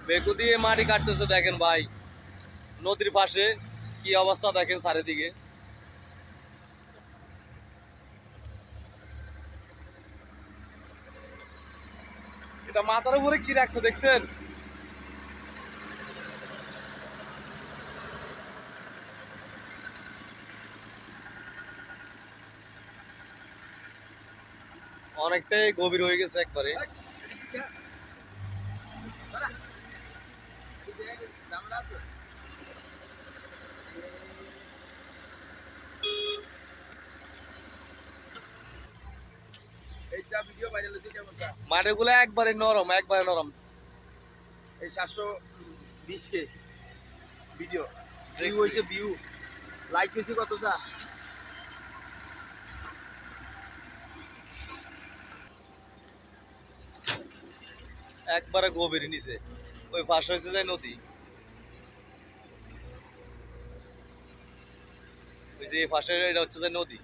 বেকু দিয়ে মাটি কাটতেছে দেখেন ভাই, নদীর পাশে কি অবস্থা দেখেন চারিদিকে। এটা মাথার উপরে কি রাখছে দেখছেন? অনেকটাই গভীর হয়ে গেছে একবারে। মাটিগুলো একবারে নরম, একবারে নরম। এই 720 কে ভিডিও ভিউ দেখছি। হয়েছে, ভিউ লাইক হয়েছে কত চা? একবারে গভীর নিচে, ওই পাশে হচ্ছে যে নদী, ওই যে এই পাশে এটা হচ্ছে যে নদী।